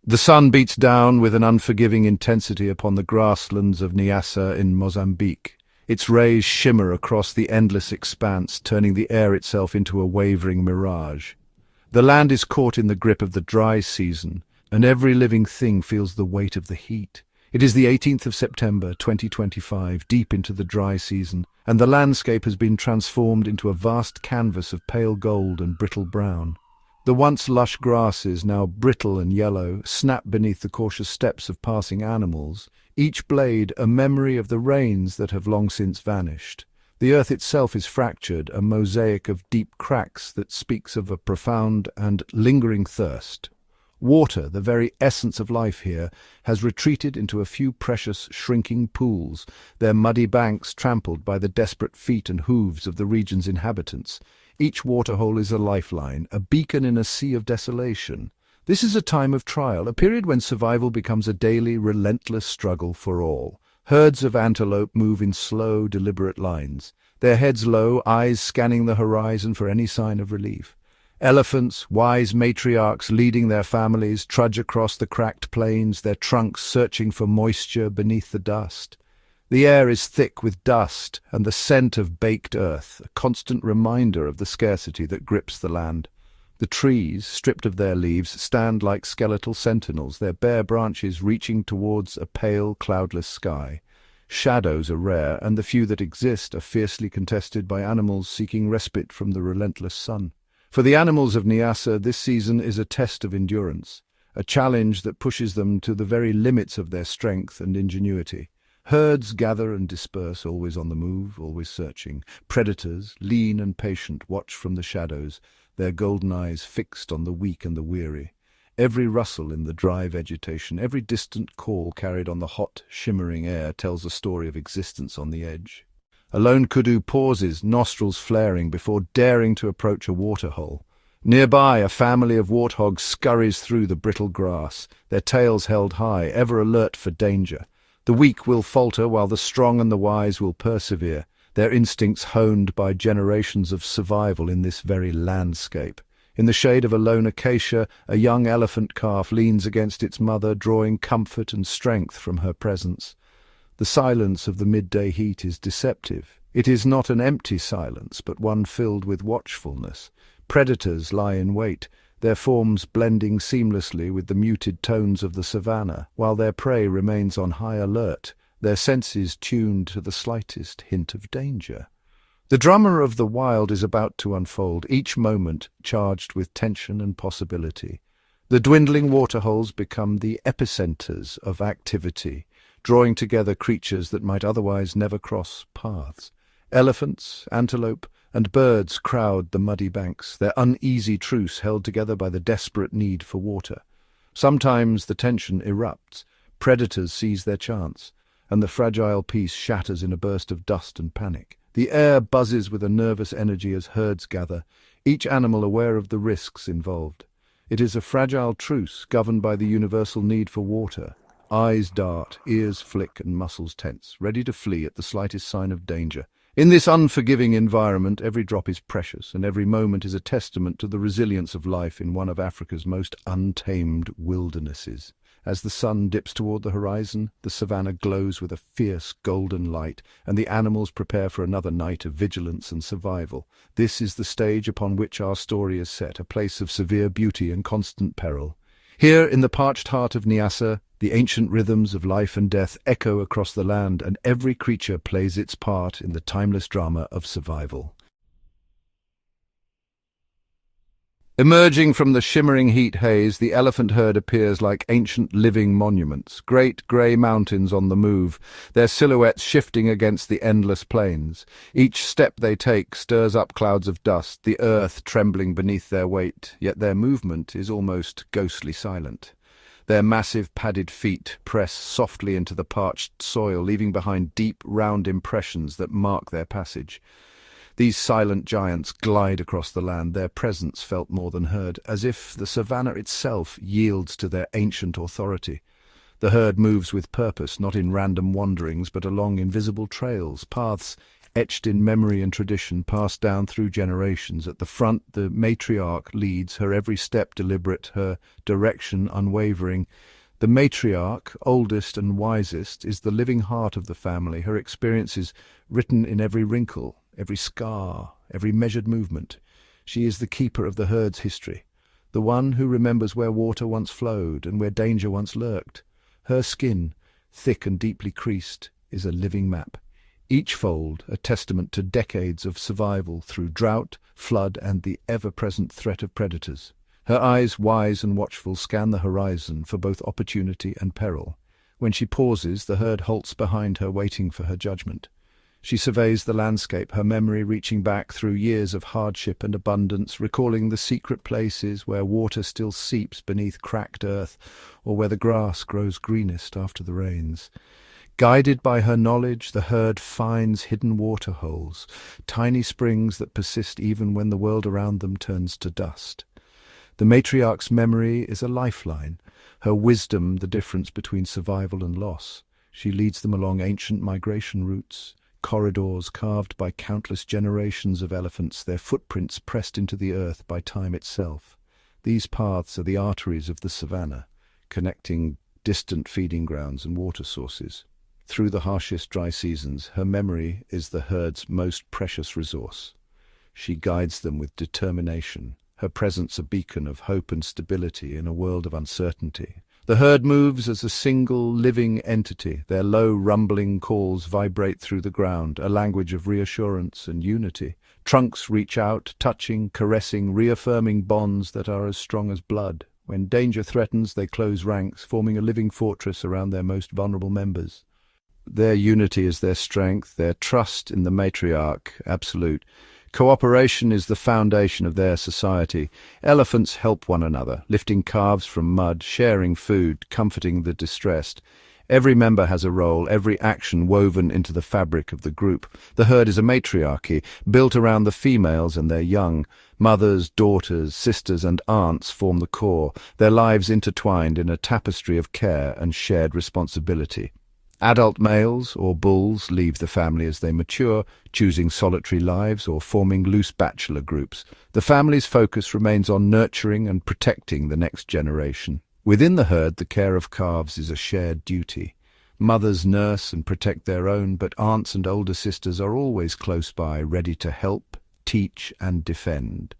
The sun beats down with an unforgiving intensity upon the grasslands of Niassa in Mozambique. Its rays shimmer across the endless expanse, turning the air itself into a wavering mirage. The land is caught in the grip of the dry season, and every living thing feels the weight of the heat. It is the 18th of September, 2025, deep into the dry season, and the landscape has been transformed into a vast canvas of pale gold and brittle brown. The once lush grasses, now brittle and yellow, snap beneath the cautious steps of passing animals, each blade a memory of the rains that have long since vanished. The earth itself is fractured, a mosaic of deep cracks that speaks of a profound and lingering thirst. Water, the very essence of life here, has retreated into a few precious, shrinking pools, their muddy banks trampled by the desperate feet and hooves of the region's inhabitants. Each waterhole is a lifeline, a beacon in a sea of desolation. This is a time of trial, a period when survival becomes a daily, relentless struggle for all. Herds of antelope move in slow, deliberate lines, their heads low, eyes scanning the horizon for any sign of relief. Elephants, wise matriarchs leading their families, trudge across the cracked plains, their trunks searching for moisture beneath the dust. The air is thick with dust and the scent of baked earth, a constant reminder of the scarcity that grips the land. The trees, stripped of their leaves, stand like skeletal sentinels, their bare branches reaching towards a pale, cloudless sky. Shadows are rare, and the few that exist are fiercely contested by animals seeking respite from the relentless sun. For the animals of Niassa, this season is a test of endurance, a challenge that pushes them to the very limits of their strength and ingenuity. Herds gather and disperse, always on the move, always searching. Predators, lean and patient, watch from the shadows, their golden eyes fixed on the weak and the weary. Every rustle in the dry vegetation, every distant call carried on the hot, shimmering air tells a story of existence on the edge. A lone kudu pauses, nostrils flaring, before daring to approach a waterhole. Nearby, a family of warthogs scurries through the brittle grass, their tails held high, ever alert for danger. The weak will falter while the strong and the wise will persevere, their instincts honed by generations of survival in this very landscape. In the shade of a lone acacia, a young elephant calf leans against its mother, drawing comfort and strength from her presence. The silence of the midday heat is deceptive. It is not an empty silence, but one filled with watchfulness. Predators lie in wait, their forms blending seamlessly with the muted tones of the savannah, while their prey remains on high alert, their senses tuned to the slightest hint of danger. The drama of the wild is about to unfold, each moment charged with tension and possibility. The dwindling waterholes become the epicenters of activity, drawing together creatures that might otherwise never cross paths. Elephants, antelope, and birds crowd the muddy banks, their uneasy truce held together by the desperate need for water. Sometimes the tension erupts, predators seize their chance, and the fragile peace shatters in a burst of dust and panic. The air buzzes with a nervous energy as herds gather, each animal aware of the risks involved. It is a fragile truce governed by the universal need for water. Eyes dart, ears flick, and muscles tense, ready to flee at the slightest sign of danger. In this unforgiving environment, every drop is precious, and every moment is a testament to the resilience of life in one of Africa's most untamed wildernesses. As the sun dips toward the horizon, the savannah glows with a fierce golden light, and the animals prepare for another night of vigilance and survival. This is the stage upon which our story is set, a place of severe beauty and constant peril. Here, in the parched heart of Niassa, the ancient rhythms of life and death echo across the land, and every creature plays its part in the timeless drama of survival. Emerging from the shimmering heat haze, the elephant herd appears like ancient living monuments, great grey mountains on the move, their silhouettes shifting against the endless plains. Each step they take stirs up clouds of dust, the earth trembling beneath their weight, yet their movement is almost ghostly silent. Their massive padded feet press softly into the parched soil, leaving behind deep, round impressions that mark their passage. These silent giants glide across the land, their presence felt more than heard, as if the savannah itself yields to their ancient authority. The herd moves with purpose, not in random wanderings, but along invisible trails, paths etched in memory and tradition, passed down through generations. At the front, the matriarch leads, her every step deliberate, her direction unwavering. The matriarch, oldest and wisest, is the living heart of the family, her experiences written in every wrinkle, every scar, every measured movement. She is the keeper of the herd's history, the one who remembers where water once flowed and where danger once lurked. Her skin, thick and deeply creased, is a living map, each fold a testament to decades of survival through drought, flood, and the ever-present threat of predators. Her eyes, wise and watchful, scan the horizon for both opportunity and peril. When she pauses, the herd halts behind her, waiting for her judgment. She surveys the landscape, her memory reaching back through years of hardship and abundance, recalling the secret places where water still seeps beneath cracked earth, or where the grass grows greenest after the rains. Guided by her knowledge, the herd finds hidden waterholes, tiny springs that persist even when the world around them turns to dust. The matriarch's memory is a lifeline, her wisdom the difference between survival and loss. She leads them along ancient migration routes, corridors carved by countless generations of elephants, their footprints pressed into the earth by time itself. These paths are the arteries of the savannah, connecting distant feeding grounds and water sources. Through the harshest dry seasons, her memory is the herd's most precious resource. She guides them with determination, her presence a beacon of hope and stability in a world of uncertainty. The herd moves as a single living entity. Their low, rumbling calls vibrate through the ground, a language of reassurance and unity. Trunks reach out, touching, caressing, reaffirming bonds that are as strong as blood. When danger threatens, they close ranks, forming a living fortress around their most vulnerable members. Their unity is their strength, their trust in the matriarch, absolute. Cooperation is the foundation of their society. Elephants help one another, lifting calves from mud, sharing food, comforting the distressed. Every member has a role, every action woven into the fabric of the group. The herd is a matriarchy, built around the females and their young. Mothers, daughters, sisters, and aunts form the core, their lives intertwined in a tapestry of care and shared responsibility. Adult males or bulls leave the family as they mature, choosing solitary lives or forming loose bachelor groups. The family's focus remains on nurturing and protecting the next generation. Within the herd, the care of calves is a shared duty. Mothers nurse and protect their own, but aunts and older sisters are always close by, ready to help, teach, and defend.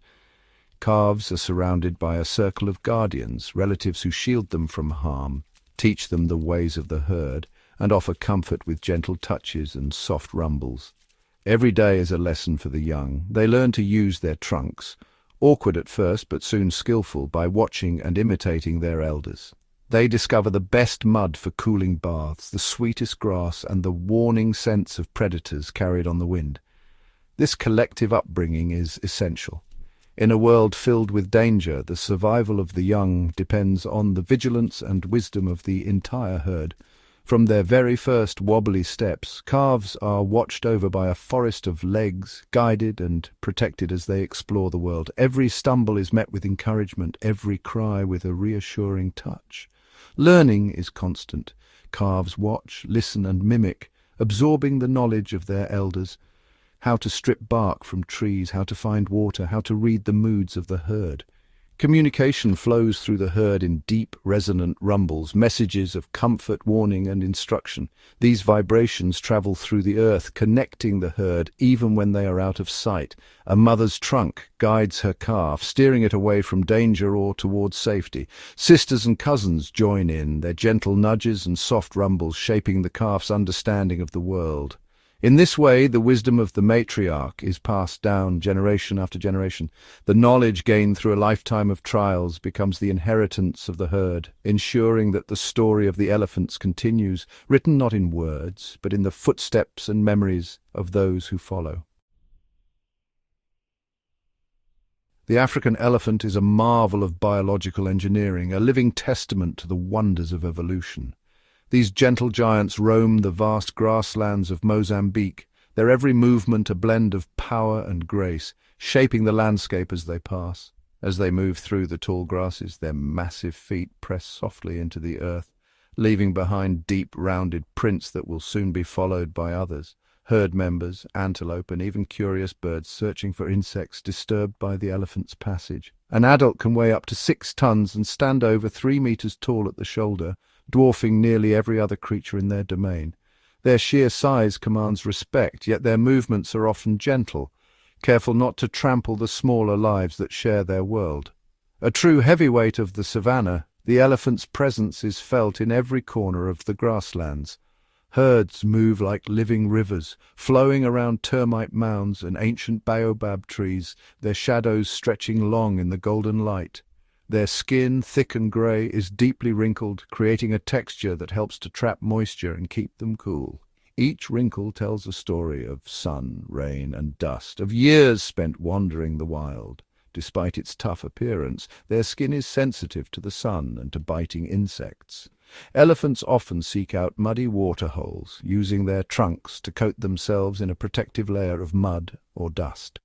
Calves are surrounded by a circle of guardians, relatives who shield them from harm, teach them the ways of the herd, and offer comfort with gentle touches and soft rumbles. Every day is a lesson for the young. They learn to use their trunks, awkward at first but soon skillful, by watching and imitating their elders. They discover the best mud for cooling baths, the sweetest grass, and the warning scents of predators carried on the wind. This collective upbringing is essential. In a world filled with danger, the survival of the young depends on the vigilance and wisdom of the entire herd. From their very first wobbly steps, calves are watched over by a forest of legs, guided and protected as they explore the world. Every stumble is met with encouragement, every cry with a reassuring touch. Learning is constant. Calves watch, listen, and mimic, absorbing the knowledge of their elders. How to strip bark from trees, how to find water, how to read the moods of the herd. Communication flows through the herd in deep, resonant rumbles, messages of comfort, warning, and instruction. These vibrations travel through the earth, connecting the herd even when they are out of sight. A mother's trunk guides her calf, steering it away from danger or towards safety. Sisters and cousins join in, their gentle nudges and soft rumbles shaping the calf's understanding of the world. In this way, the wisdom of the matriarch is passed down generation after generation. The knowledge gained through a lifetime of trials becomes the inheritance of the herd, ensuring that the story of the elephants continues, written not in words, but in the footsteps and memories of those who follow. The African elephant is a marvel of biological engineering, a living testament to the wonders of evolution. These gentle giants roam the vast grasslands of Mozambique, their every movement a blend of power and grace, shaping the landscape as they pass. As they move through the tall grasses, their massive feet press softly into the earth, leaving behind deep, rounded prints that will soon be followed by others. herd members, antelope, and even curious birds searching for insects disturbed by the elephant's passage. An adult can weigh up to 6 tons and stand over 3 meters tall at the shoulder, dwarfing nearly every other creature in their domain. Their sheer size commands respect, yet their movements are often gentle, careful not to trample the smaller lives that share their world. A true heavyweight of the savannah, the elephant's presence is felt in every corner of the grasslands. Herds move like living rivers, flowing around termite mounds and ancient baobab trees, their shadows stretching long in the golden light. Their skin, thick and grey, is deeply wrinkled, creating a texture that helps to trap moisture and keep them cool. Each wrinkle tells a story of sun, rain, and dust, of years spent wandering the wild. Despite its tough appearance, their skin is sensitive to the sun and to biting insects. Elephants often seek out muddy water holes, using their trunks to coat themselves in a protective layer of mud or dust.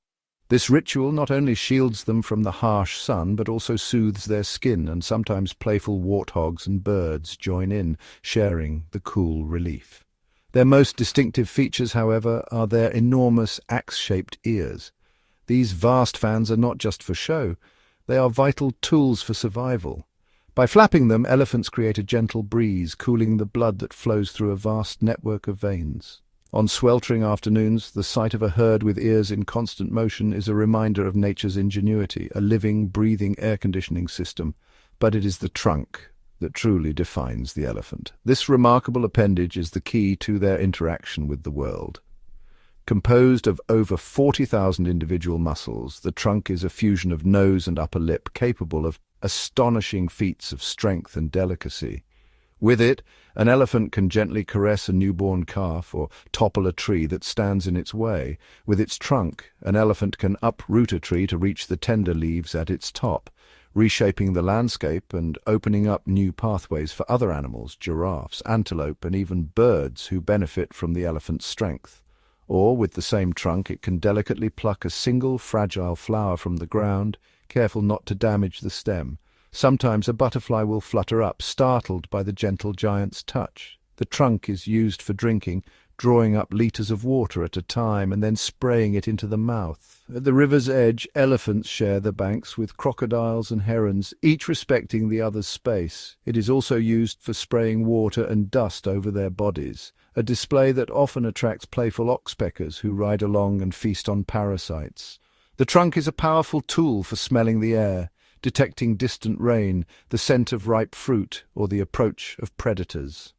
This ritual not only shields them from the harsh sun, but also soothes their skin, and sometimes playful warthogs and birds join in, sharing the cool relief. Their most distinctive features, however, are their enormous axe-shaped ears. These vast fans are not just for show, they are vital tools for survival. By flapping them, elephants create a gentle breeze, cooling the blood that flows through a vast network of veins. On sweltering afternoons, the sight of a herd with ears in constant motion is a reminder of nature's ingenuity, a living, breathing air conditioning system. But it is the trunk that truly defines the elephant. This remarkable appendage is the key to their interaction with the world. Composed of over 40,000 individual muscles, the trunk is a fusion of nose and upper lip capable of astonishing feats of strength and delicacy. With it, an elephant can gently caress a newborn calf or topple a tree that stands in its way. With its trunk, an elephant can uproot a tree to reach the tender leaves at its top, reshaping the landscape and opening up new pathways for other animals, giraffes, antelope, and even birds who benefit from the elephant's strength. Or, with the same trunk, it can delicately pluck a single fragile flower from the ground, careful not to damage the stem. Sometimes a butterfly will flutter up, startled by the gentle giant's touch. The trunk is used for drinking, drawing up liters of water at a time and then spraying it into the mouth. At the river's edge, elephants share the banks with crocodiles and herons, each respecting the other's space. It is also used for spraying water and dust over their bodies, a display that often attracts playful oxpeckers who ride along and feast on parasites. The trunk is a powerful tool for smelling the air, detecting distant rain, the scent of ripe fruit, or the approach of predators.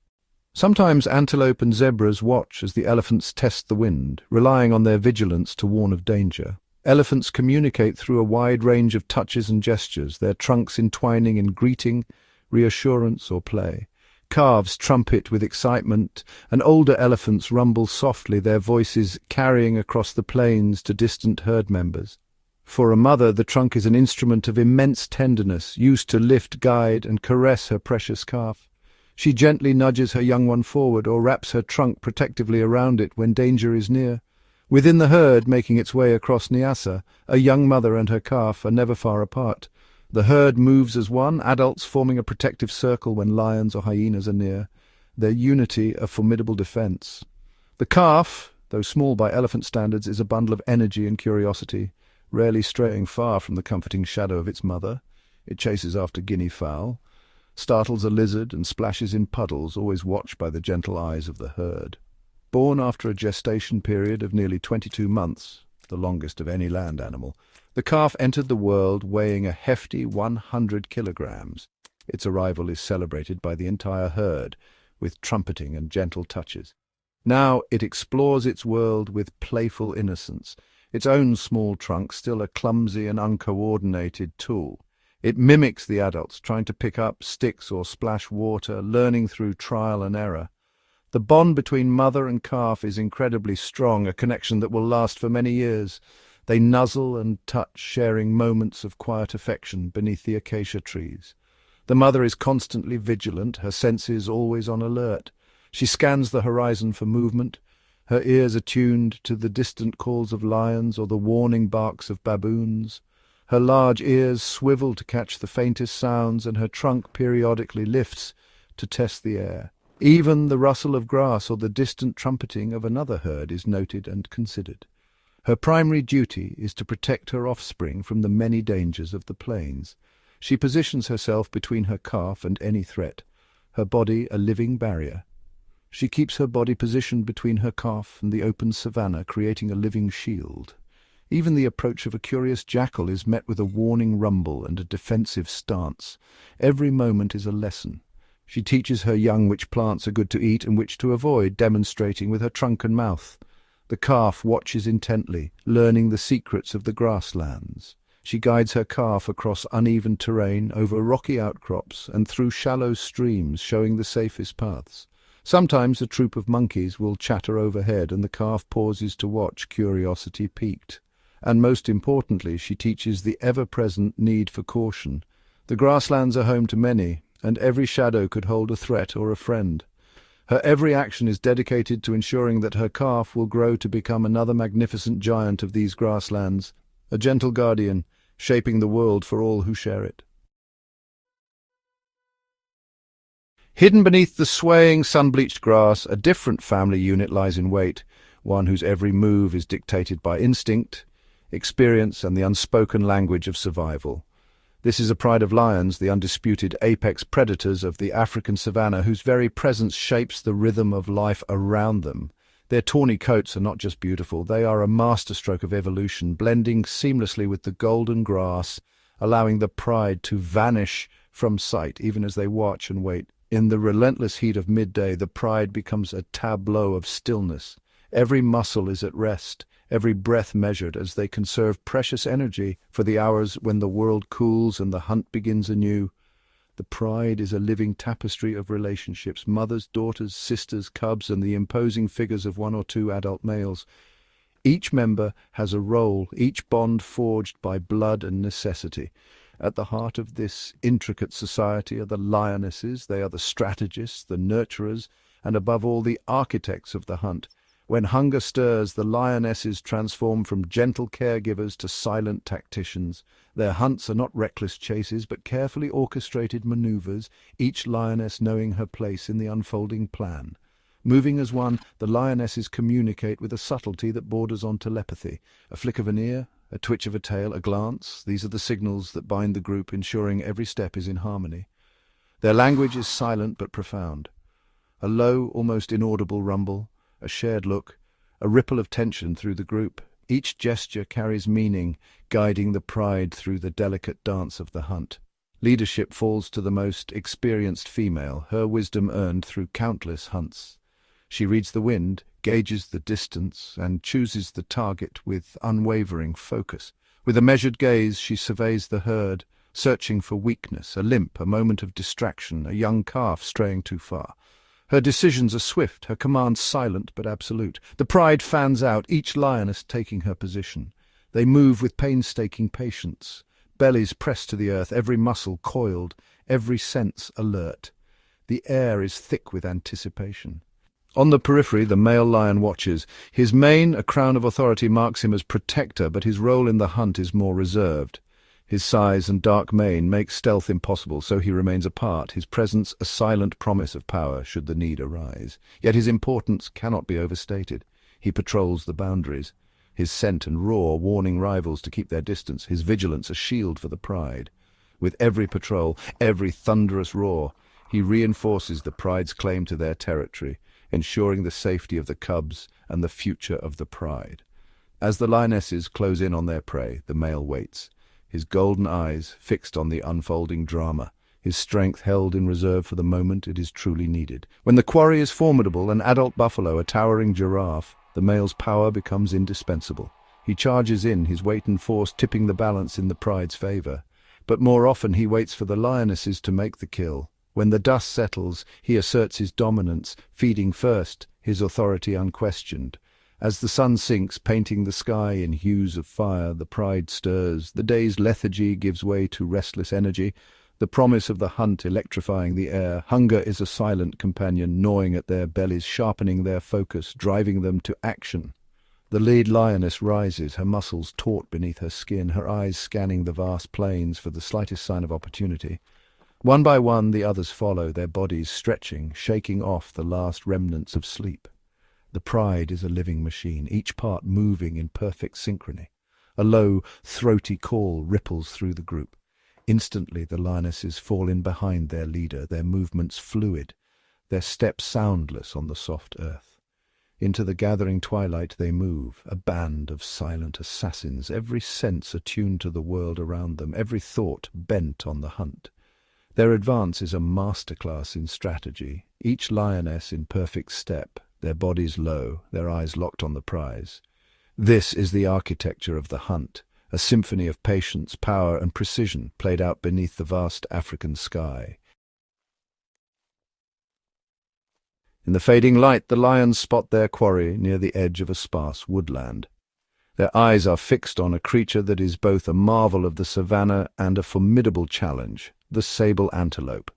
Sometimes antelope and zebras watch as the elephants test the wind, relying on their vigilance to warn of danger. Elephants communicate through a wide range of touches and gestures, their trunks entwining in greeting, reassurance, or play. Calves trumpet with excitement, and older elephants rumble softly, their voices carrying across the plains to distant herd members. For a mother, the trunk is an instrument of immense tenderness, used to lift, guide, and caress her precious calf. She gently nudges her young one forward or wraps her trunk protectively around it when danger is near. Within the herd, making its way across Niassa, a young mother and her calf are never far apart. The herd moves as one, adults forming a protective circle when lions or hyenas are near, their unity a formidable defense. The calf, though small by elephant standards, is a bundle of energy and curiosity. Rarely straying far from the comforting shadow of its mother, it chases after guinea fowl, startles a lizard and splashes in puddles, always watched by the gentle eyes of the herd. Born after a gestation period of nearly 22 months, the longest of any land animal, the calf entered the world weighing a hefty 100 kilograms. Its arrival is celebrated by the entire herd, with trumpeting and gentle touches. Now it explores its world with playful innocence, its own small trunk still a clumsy and uncoordinated tool. It mimics the adults, trying to pick up sticks or splash water, learning through trial and error. The bond between mother and calf is incredibly strong, a connection that will last for many years. They nuzzle and touch, sharing moments of quiet affection beneath the acacia trees. The mother is constantly vigilant, her senses always on alert. She scans the horizon for movement, her ears attuned to the distant calls of lions or the warning barks of baboons. Her large ears swivel to catch the faintest sounds, and her trunk periodically lifts to test the air. Even the rustle of grass or the distant trumpeting of another herd is noted and considered. Her primary duty is to protect her offspring from the many dangers of the plains. She positions herself between her calf and any threat, her body a living barrier. She keeps her body positioned between her calf and the open savanna, creating a living shield. Even the approach of a curious jackal is met with a warning rumble and a defensive stance. Every moment is a lesson. She teaches her young which plants are good to eat and which to avoid, demonstrating with her trunk and mouth. The calf watches intently, learning the secrets of the grasslands. She guides her calf across uneven terrain, over rocky outcrops, and through shallow streams, showing the safest paths. Sometimes a troop of monkeys will chatter overhead, and the calf pauses to watch, curiosity piqued. And most importantly, she teaches the ever-present need for caution. The grasslands are home to many, and every shadow could hold a threat or a friend. Her every action is dedicated to ensuring that her calf will grow to become another magnificent giant of these grasslands, a gentle guardian, shaping the world for all who share it. Hidden beneath the swaying, sun-bleached grass, a different family unit lies in wait, one whose every move is dictated by instinct, experience, and the unspoken language of survival. This is a pride of lions, the undisputed apex predators of the African savanna, whose very presence shapes the rhythm of life around them. Their tawny coats are not just beautiful, they are a masterstroke of evolution, blending seamlessly with the golden grass, allowing the pride to vanish from sight, even as they watch and wait. In the relentless heat of midday, the pride becomes a tableau of stillness. Every muscle is at rest, every breath measured, as they conserve precious energy for the hours when the world cools and the hunt begins anew. The pride is a living tapestry of relationships, mothers, daughters, sisters, cubs, and the imposing figures of one or two adult males. Each member has a role, each bond forged by blood and necessity. At the heart of this intricate society are the lionesses. They are the strategists, the nurturers, and above all the architects of the hunt. When hunger stirs, the lionesses transform from gentle caregivers to silent tacticians. Their hunts are not reckless chases, but carefully orchestrated maneuvers, each lioness knowing her place in the unfolding plan. Moving as one, the lionesses communicate with a subtlety that borders on telepathy. A flick of an ear, a twitch of a tail, a glance, these are the signals that bind the group, ensuring every step is in harmony. Their language is silent but profound. A low, almost inaudible rumble, a shared look, a ripple of tension through the group. Each gesture carries meaning, guiding the pride through the delicate dance of the hunt. Leadership falls to the most experienced female, her wisdom earned through countless hunts. She reads the wind, gauges the distance, and chooses the target with unwavering focus. With a measured gaze, she surveys the herd, searching for weakness, a limp, a moment of distraction, a young calf straying too far. Her decisions are swift, her commands silent but absolute. The pride fans out, each lioness taking her position. They move with painstaking patience, bellies pressed to the earth, every muscle coiled, every sense alert. The air is thick with anticipation. On the periphery, the male lion watches. His mane, a crown of authority, marks him as protector, but his role in the hunt is more reserved. His size and dark mane make stealth impossible, so he remains apart, his presence a silent promise of power should the need arise. Yet his importance cannot be overstated. He patrols the boundaries, his scent and roar warning rivals to keep their distance, his vigilance a shield for the pride. With every patrol, every thunderous roar, he reinforces the pride's claim to their territory, ensuring the safety of the cubs and the future of the pride. As the lionesses close in on their prey, the male waits, his golden eyes fixed on the unfolding drama, his strength held in reserve for the moment it is truly needed. When the quarry is formidable, an adult buffalo, a towering giraffe, the male's power becomes indispensable. He charges in, his weight and force tipping the balance in the pride's favor. But more often he waits for the lionesses to make the kill. When the dust settles, he asserts his dominance, feeding first, his authority unquestioned. As the sun sinks, painting the sky in hues of fire, the pride stirs. The day's lethargy gives way to restless energy, the promise of the hunt electrifying the air. Hunger is a silent companion, gnawing at their bellies, sharpening their focus, driving them to action. The lead lioness rises, her muscles taut beneath her skin, her eyes scanning the vast plains for the slightest sign of opportunity. One by one, the others follow, their bodies stretching, shaking off the last remnants of sleep. The pride is a living machine, each part moving in perfect synchrony. A low, throaty call ripples through the group. Instantly, the lionesses fall in behind their leader, their movements fluid, their steps soundless on the soft earth. Into the gathering twilight they move, a band of silent assassins, every sense attuned to the world around them, every thought bent on the hunt. Their advance is a masterclass in strategy, each lioness in perfect step, their bodies low, their eyes locked on the prize. This is the architecture of the hunt, a symphony of patience, power, and precision played out beneath the vast African sky. In the fading light, the lions spot their quarry near the edge of a sparse woodland. Their eyes are fixed on a creature that is both a marvel of the savannah and a formidable challenge, the sable antelope.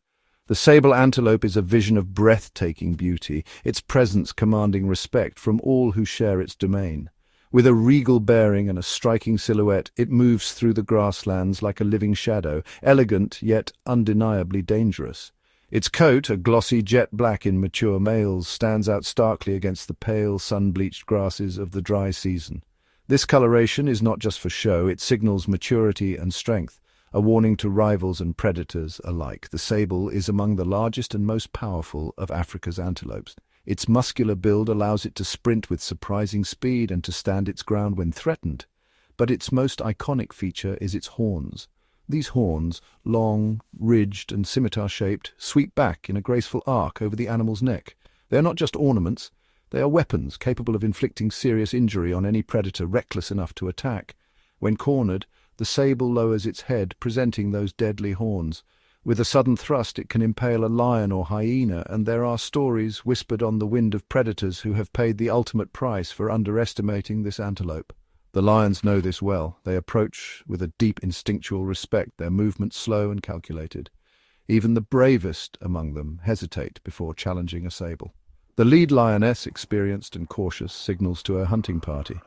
The sable antelope is a vision of breathtaking beauty, its presence commanding respect from all who share its domain. With a regal bearing and a striking silhouette, it moves through the grasslands like a living shadow, elegant yet undeniably dangerous. Its coat, a glossy jet black in mature males, stands out starkly against the pale, sun-bleached grasses of the dry season. This coloration is not just for show, it signals maturity and strength, a warning to rivals and predators alike. The sable is among the largest and most powerful of Africa's antelopes. Its muscular build allows it to sprint with surprising speed and to stand its ground when threatened. But its most iconic feature is its horns. These horns, long, ridged and scimitar-shaped, sweep back in a graceful arc over the animal's neck. They are not just ornaments, they are weapons capable of inflicting serious injury on any predator reckless enough to attack. When cornered, the sable lowers its head, presenting those deadly horns. With a sudden thrust it can impale a lion or hyena, and there are stories whispered on the wind of predators who have paid the ultimate price for underestimating this antelope. The lions know this well. They approach with a deep instinctual respect, their movements slow and calculated. Even the bravest among them hesitate before challenging a sable. The lead lioness, experienced and cautious, signals to her hunting party.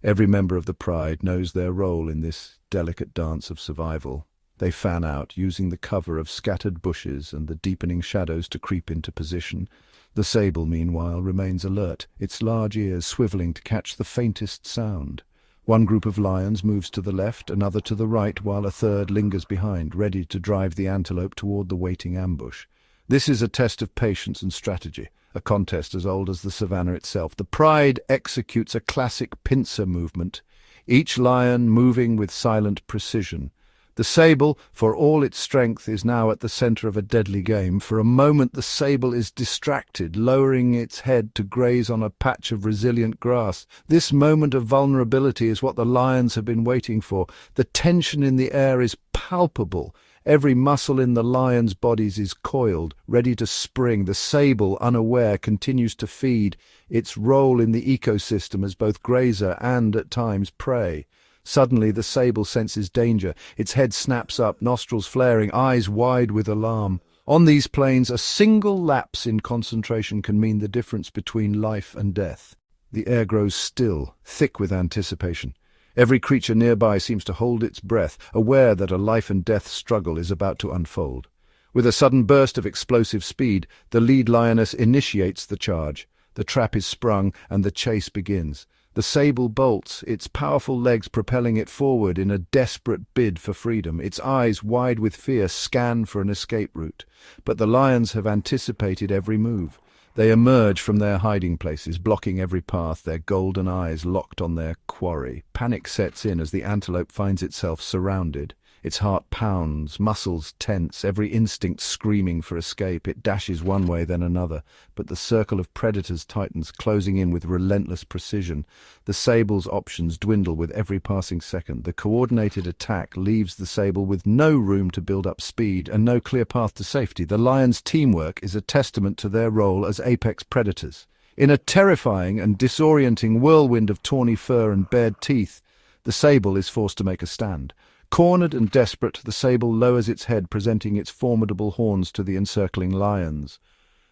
Every member of the pride knows their role in this delicate dance of survival. They fan out, using the cover of scattered bushes and the deepening shadows to creep into position. The sable, meanwhile, remains alert, its large ears swiveling to catch the faintest sound. One group of lions moves to the left, another to the right, while a third lingers behind, ready to drive the antelope toward the waiting ambush. This is a test of patience and strategy, a contest as old as the savannah itself. The pride executes a classic pincer movement, each lion moving with silent precision. The sable, for all its strength, is now at the center of a deadly game. For a moment the sable is distracted, lowering its head to graze on a patch of resilient grass. This moment of vulnerability is what the lions have been waiting for. The tension in the air is palpable. Every muscle in the lion's bodies is coiled, ready to spring. The sable, unaware, continues to feed, its role in the ecosystem as both grazer and, at times, prey. Suddenly the sable senses danger. Its head snaps up, nostrils flaring, eyes wide with alarm. On these plains, a single lapse in concentration can mean the difference between life and death. The air grows still, thick with anticipation. Every creature nearby seems to hold its breath, aware that a life-and-death struggle is about to unfold. With a sudden burst of explosive speed, the lead lioness initiates the charge. The trap is sprung, and the chase begins. The sable bolts, its powerful legs propelling it forward in a desperate bid for freedom. Its eyes, wide with fear, scan for an escape route. But the lions have anticipated every move. They emerge from their hiding places, blocking every path, their golden eyes locked on their quarry. Panic sets in as the antelope finds itself surrounded. Its heart pounds, muscles tense, every instinct screaming for escape. It dashes one way, then another, but the circle of predators tightens, closing in with relentless precision. The sable's options dwindle with every passing second. The coordinated attack leaves the sable with no room to build up speed and no clear path to safety. The lion's teamwork is a testament to their role as apex predators. In a terrifying and disorienting whirlwind of tawny fur and bared teeth, the sable is forced to make a stand. Cornered and desperate, the sable lowers its head, presenting its formidable horns to the encircling lions.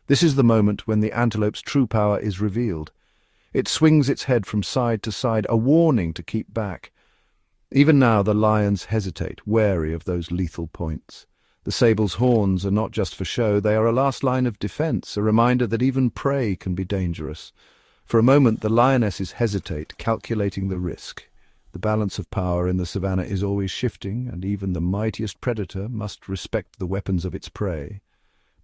This is the moment when the antelope's true power is revealed. It swings its head from side to side, a warning to keep back. Even now the lions hesitate, wary of those lethal points. The sable's horns are not just for show, they are a last line of defense, a reminder that even prey can be dangerous. For a moment, the lionesses hesitate, calculating the risk. The balance of power in the savannah is always shifting, and even the mightiest predator must respect the weapons of its prey.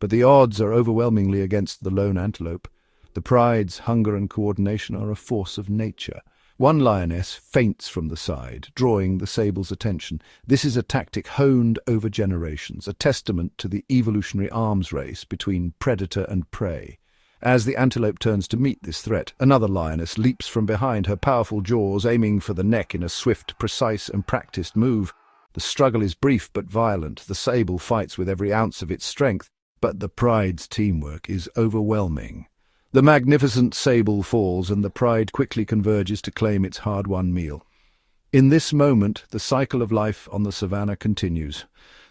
But the odds are overwhelmingly against the lone antelope. The pride's hunger and coordination are a force of nature. One lioness feints from the side, drawing the sable's attention. This is a tactic honed over generations, a testament to the evolutionary arms race between predator and prey. As the antelope turns to meet this threat, another lioness leaps from behind, her powerful jaws aiming for the neck in a swift, precise and practiced move. The struggle is brief but violent. The sable fights with every ounce of its strength, but the pride's teamwork is overwhelming. The magnificent sable falls, and the pride quickly converges to claim its hard-won meal. In this moment, the cycle of life on the savannah continues.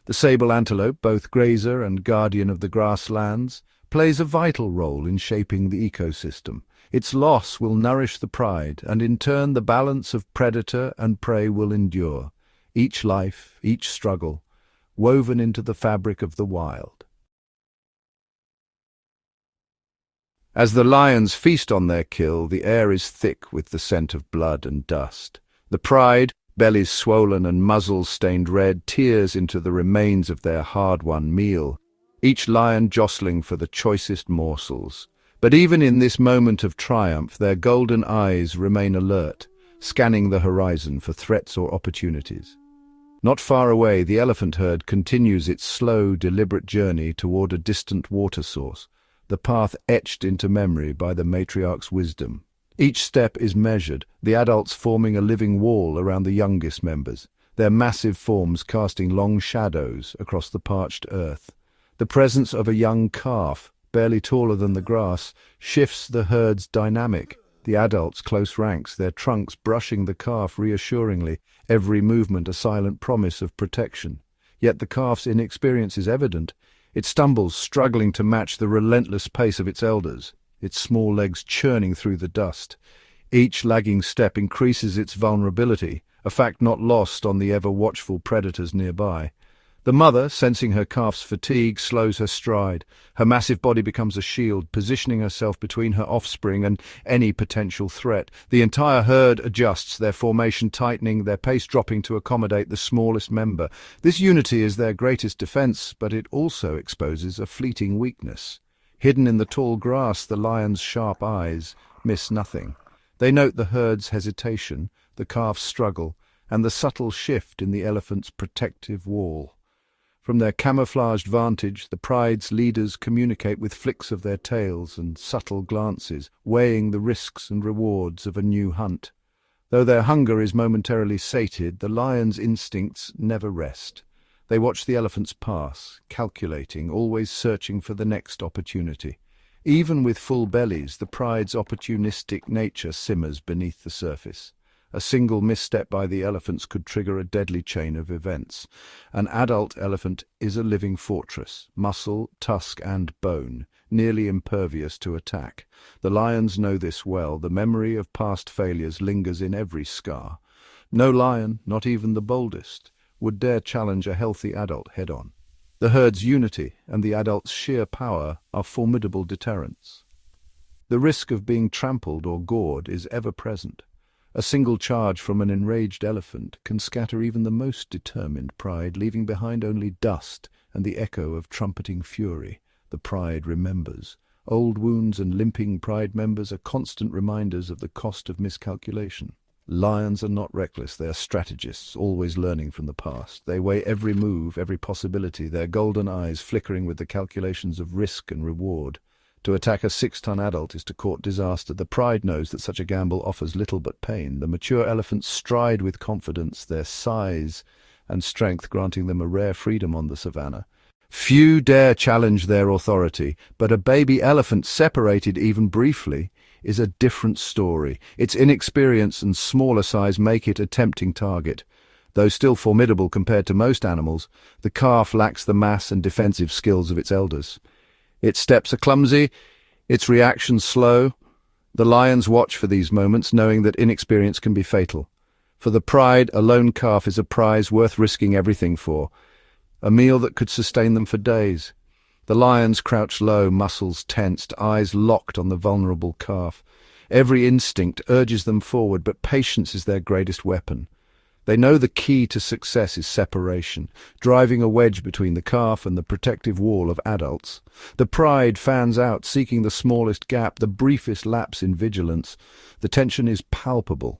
The sable antelope, both grazer and guardian of the grasslands, plays a vital role in shaping the ecosystem. Its loss will nourish the pride, and in turn the balance of predator and prey will endure. Each life, each struggle, woven into the fabric of the wild. As the lions feast on their kill, the air is thick with the scent of blood and dust. The pride, bellies swollen and muzzles stained red, tears into the remains of their hard-won meal, each lion jostling for the choicest morsels. But even in this moment of triumph, their golden eyes remain alert, scanning the horizon for threats or opportunities. Not far away, the elephant herd continues its slow, deliberate journey toward a distant water source, the path etched into memory by the matriarch's wisdom. Each step is measured, the adults forming a living wall around the youngest members, their massive forms casting long shadows across the parched earth. The presence of a young calf, barely taller than the grass, shifts the herd's dynamic. The adults close ranks, their trunks brushing the calf reassuringly, every movement a silent promise of protection. Yet the calf's inexperience is evident. It stumbles, struggling to match the relentless pace of its elders, its small legs churning through the dust. Each lagging step increases its vulnerability, a fact not lost on the ever-watchful predators nearby. The mother, sensing her calf's fatigue, slows her stride. Her massive body becomes a shield, positioning herself between her offspring and any potential threat. The entire herd adjusts, their formation tightening, their pace dropping to accommodate the smallest member. This unity is their greatest defense, but it also exposes a fleeting weakness. Hidden in the tall grass, the lion's sharp eyes miss nothing. They note the herd's hesitation, the calf's struggle, and the subtle shift in the elephant's protective wall. From their camouflaged vantage, the pride's leaders communicate with flicks of their tails and subtle glances, weighing the risks and rewards of a new hunt. Though their hunger is momentarily sated, the lion's instincts never rest. They watch the elephants pass, calculating, always searching for the next opportunity. Even with full bellies, the pride's opportunistic nature simmers beneath the surface. A single misstep by the elephants could trigger a deadly chain of events. An adult elephant is a living fortress, muscle, tusk and bone, nearly impervious to attack. The lions know this well. The memory of past failures lingers in every scar. No lion, not even the boldest, would dare challenge a healthy adult head-on. The herd's unity and the adult's sheer power are formidable deterrents. The risk of being trampled or gored is ever present. A single charge from an enraged elephant can scatter even the most determined pride, leaving behind only dust and the echo of trumpeting fury. The pride remembers. Old wounds and limping pride members are constant reminders of the cost of miscalculation. Lions are not reckless, they are strategists, always learning from the past. They weigh every move, every possibility, their golden eyes flickering with the calculations of risk and reward. To attack a 6-ton adult is to court disaster. The pride knows that such a gamble offers little but pain. The mature elephants stride with confidence, their size and strength granting them a rare freedom on the savannah. Few dare challenge their authority, but a baby elephant separated even briefly is a different story. Its inexperience and smaller size make it a tempting target. Though still formidable compared to most animals, the calf lacks the mass and defensive skills of its elders. Its steps are clumsy, its reactions slow. The lions watch for these moments, knowing that inexperience can be fatal. For the pride, a lone calf is a prize worth risking everything for. a meal that could sustain them for days. The lions crouch low, muscles tensed, eyes locked on the vulnerable calf. Every instinct urges them forward, but patience is their greatest weapon. They know the key to success is separation, driving a wedge between the calf and the protective wall of adults. The pride fans out, seeking the smallest gap, the briefest lapse in vigilance. The tension is palpable.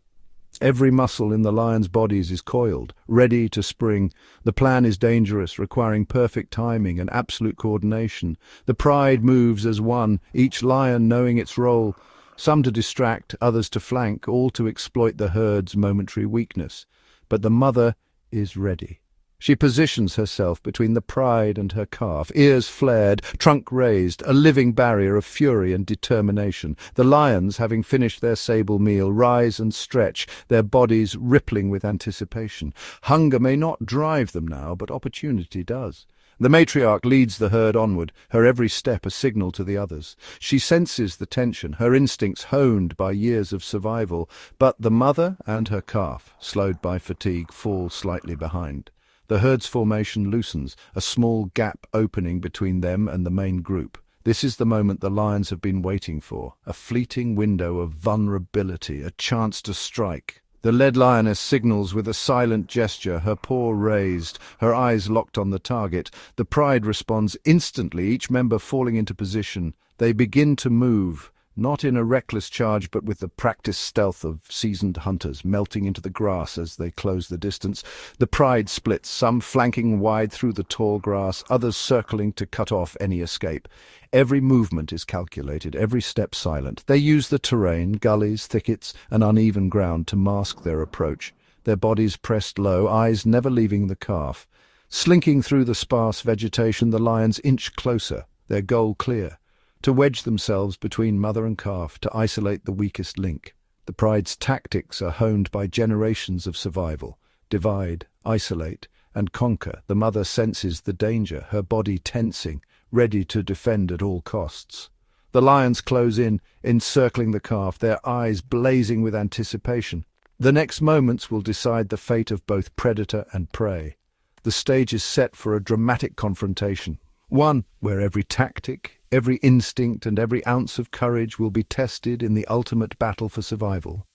Every muscle in the lion's bodies is coiled, ready to spring. The plan is dangerous, requiring perfect timing and absolute coordination. The pride moves as one, each lion knowing its role, some to distract, others to flank, all to exploit the herd's momentary weakness. But the mother is ready. She positions herself between the pride and her calf, ears flared, trunk raised, a living barrier of fury and determination. The lions, having finished their sable meal, rise and stretch, their bodies rippling with anticipation. Hunger may not drive them now, but opportunity does. The matriarch leads the herd onward, her every step a signal to the others. She senses the tension, her instincts honed by years of survival, but the mother and her calf, slowed by fatigue, fall slightly behind. The herd's formation loosens, a small gap opening between them and the main group. This is the moment the lions have been waiting for, a fleeting window of vulnerability, a chance to strike. The led lioness signals with a silent gesture, her paw raised, her eyes locked on the target. The pride responds instantly, each member falling into position. They begin to move, not in a reckless charge, but with the practiced stealth of seasoned hunters, melting into the grass as they close the distance. The pride splits, some flanking wide through the tall grass, others circling to cut off any escape. Every movement is calculated, every step silent. They use the terrain, gullies, thickets, and uneven ground to mask their approach, their bodies pressed low, eyes never leaving the calf. Slinking through the sparse vegetation, the lions inch closer, their goal clear: to wedge themselves between mother and calf, to isolate the weakest link. The pride's tactics are honed by generations of survival. Divide, isolate, and conquer. The mother senses the danger, her body tensing, ready to defend at all costs. The lions close in, encircling the calf, their eyes blazing with anticipation. The next moments will decide the fate of both predator and prey. The stage is set for a dramatic confrontation, one where every tactic, every instinct, and every ounce of courage will be tested in the ultimate battle for survival.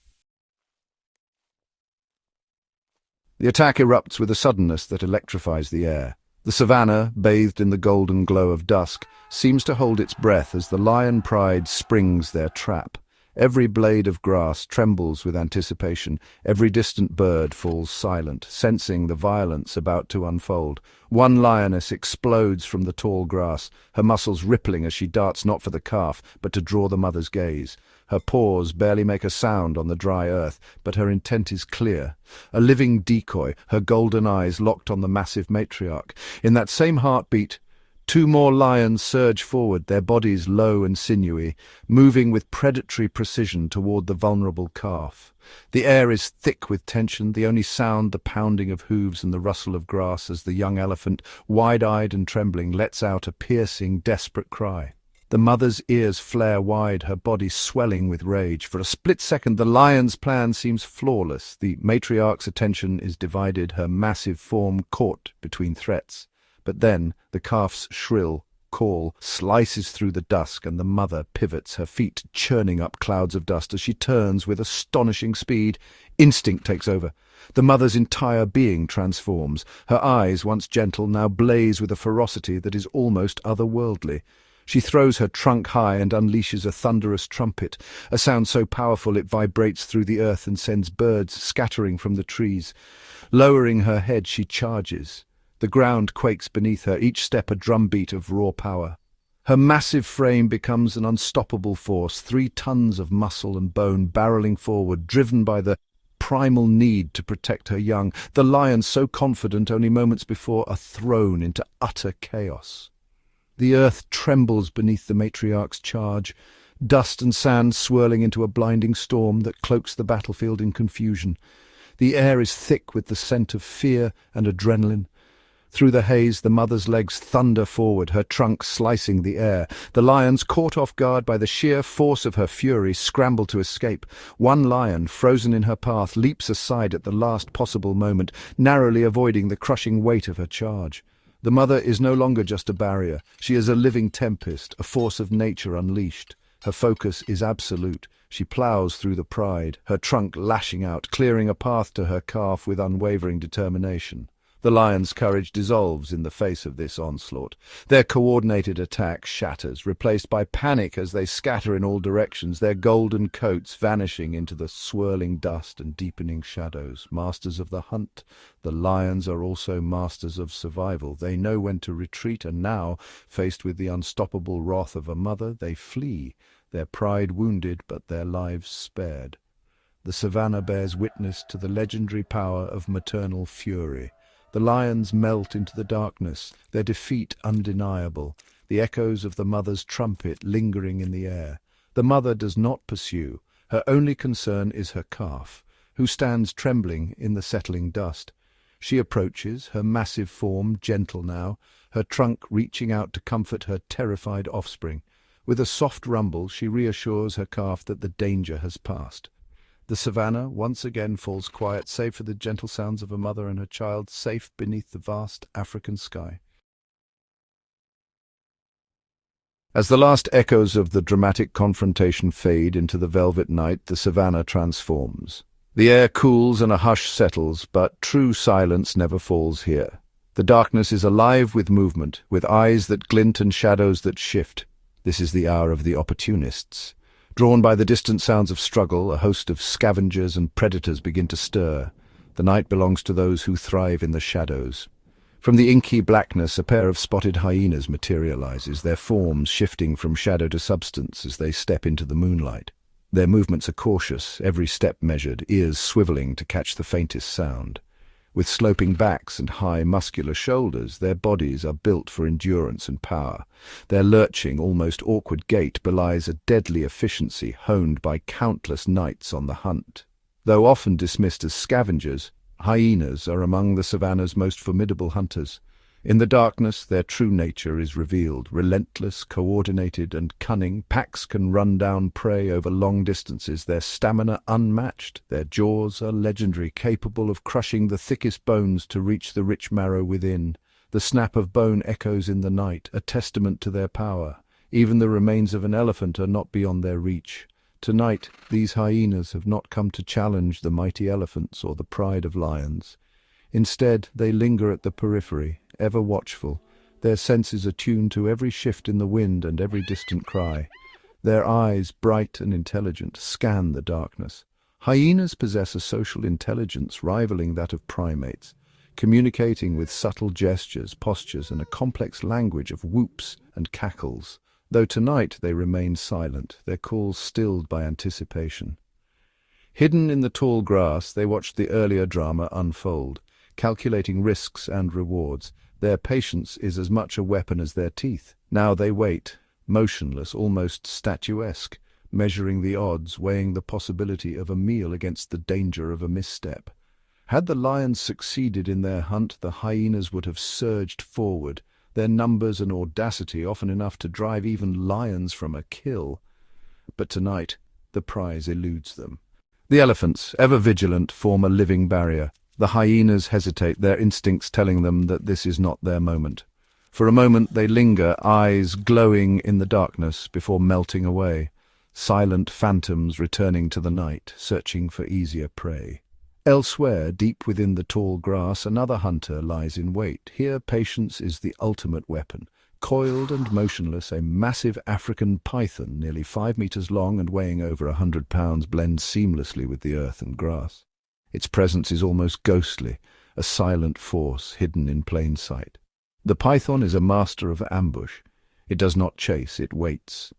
The attack erupts with a suddenness that electrifies the air. The savannah, bathed in the golden glow of dusk, seems to hold its breath as the lion pride springs their trap. Every blade of grass trembles with anticipation. Every distant bird falls silent, sensing the violence about to unfold. One lioness explodes from the tall grass, her muscles rippling as she darts not for the calf, but to draw the mother's gaze. Her paws barely make a sound on the dry earth, but her intent is clear. A living decoy, her golden eyes locked on the massive matriarch. In that same heartbeat, two more lions surge forward, their bodies low and sinewy, moving with predatory precision toward the vulnerable calf. The air is thick with tension, the only sound the pounding of hooves and the rustle of grass as the young elephant, wide-eyed and trembling, lets out a piercing, desperate cry. The mother's ears flare wide, her body swelling with rage. For a split second, the lion's plan seems flawless. The matriarch's attention is divided, her massive form caught between threats. But then the calf's shrill call slices through the dusk, and the mother pivots, her feet churning up clouds of dust as she turns with astonishing speed. Instinct takes over. The mother's entire being transforms. Her eyes, once gentle, now blaze with a ferocity that is almost otherworldly. She throws her trunk high and unleashes a thunderous trumpet, a sound so powerful it vibrates through the earth and sends birds scattering from the trees. Lowering her head, she charges. The ground quakes beneath her, each step a drumbeat of raw power. Her massive frame becomes an unstoppable force, 3 tons of muscle and bone barreling forward, driven by the primal need to protect her young. The lions, so confident only moments before, are thrown into utter chaos. The earth trembles beneath the matriarch's charge, dust and sand swirling into a blinding storm that cloaks the battlefield in confusion. The air is thick with the scent of fear and adrenaline. Through the haze, the mother's legs thunder forward, her trunk slicing the air. The lions, caught off guard by the sheer force of her fury, scramble to escape. One lion, frozen in her path, leaps aside at the last possible moment, narrowly avoiding the crushing weight of her charge. The mother is no longer just a barrier. She is a living tempest, a force of nature unleashed. Her focus is absolute. She plows through the pride, her trunk lashing out, clearing a path to her calf with unwavering determination. The lion's courage dissolves in the face of this onslaught. Their coordinated attack shatters, replaced by panic as they scatter in all directions, their golden coats vanishing into the swirling dust and deepening shadows. Masters of the hunt, the lions are also masters of survival. They know when to retreat, and now, faced with the unstoppable wrath of a mother, they flee, their pride wounded but their lives spared. The savannah bears witness to the legendary power of maternal fury. The lions melt into the darkness, their defeat undeniable, the echoes of the mother's trumpet lingering in the air. The mother does not pursue. Her only concern is her calf, who stands trembling in the settling dust. She approaches, her massive form gentle now, her trunk reaching out to comfort her terrified offspring. With a soft rumble, she reassures her calf that the danger has passed. The savannah once again falls quiet, save for the gentle sounds of a mother and her child, safe beneath the vast African sky. As the last echoes of the dramatic confrontation fade into the velvet night, the savannah transforms. The air cools and a hush settles, but true silence never falls here. The darkness is alive with movement, with eyes that glint and shadows that shift. This is the hour of the opportunists. Drawn by the distant sounds of struggle, a host of scavengers and predators begin to stir. The night belongs to those who thrive in the shadows. From the inky blackness, a pair of spotted hyenas materializes, their forms shifting from shadow to substance as they step into the moonlight. Their movements are cautious, every step measured, ears swiveling to catch the faintest sound. With sloping backs and high, muscular shoulders, their bodies are built for endurance and power. Their lurching, almost awkward gait belies a deadly efficiency honed by countless nights on the hunt. Though often dismissed as scavengers, hyenas are among the savannah's most formidable hunters. In the darkness, their true nature is revealed. Relentless, coordinated, and cunning, packs can run down prey over long distances, their stamina unmatched. Their jaws are legendary, capable of crushing the thickest bones to reach the rich marrow within. The snap of bone echoes in the night, a testament to their power. Even the remains of an elephant are not beyond their reach. Tonight, these hyenas have not come to challenge the mighty elephants or the pride of lions. Instead, they linger at the periphery, ever watchful, their senses attuned to every shift in the wind and every distant cry. Their eyes, bright and intelligent, scan the darkness. Hyenas possess a social intelligence rivaling that of primates, communicating with subtle gestures, postures, and a complex language of whoops and cackles. Though tonight they remain silent, their calls stilled by anticipation. Hidden in the tall grass, they watched the earlier drama unfold, calculating risks and rewards. Their patience is as much a weapon as their teeth. Now they wait, motionless, almost statuesque, measuring the odds, weighing the possibility of a meal against the danger of a misstep. Had the lions succeeded in their hunt, the hyenas would have surged forward, their numbers and audacity often enough to drive even lions from a kill. But tonight, the prize eludes them. The elephants, ever vigilant, form a living barrier. The hyenas hesitate, their instincts telling them that this is not their moment. For a moment they linger, eyes glowing in the darkness, before melting away. Silent phantoms returning to the night, searching for easier prey. Elsewhere, deep within the tall grass, another hunter lies in wait. Here patience is the ultimate weapon. Coiled and motionless, a massive African python, nearly 5 meters long and weighing over 100 pounds, blends seamlessly with the earth and grass. Its presence is almost ghostly, a silent force hidden in plain sight. The python is a master of ambush. It does not chase, it waits.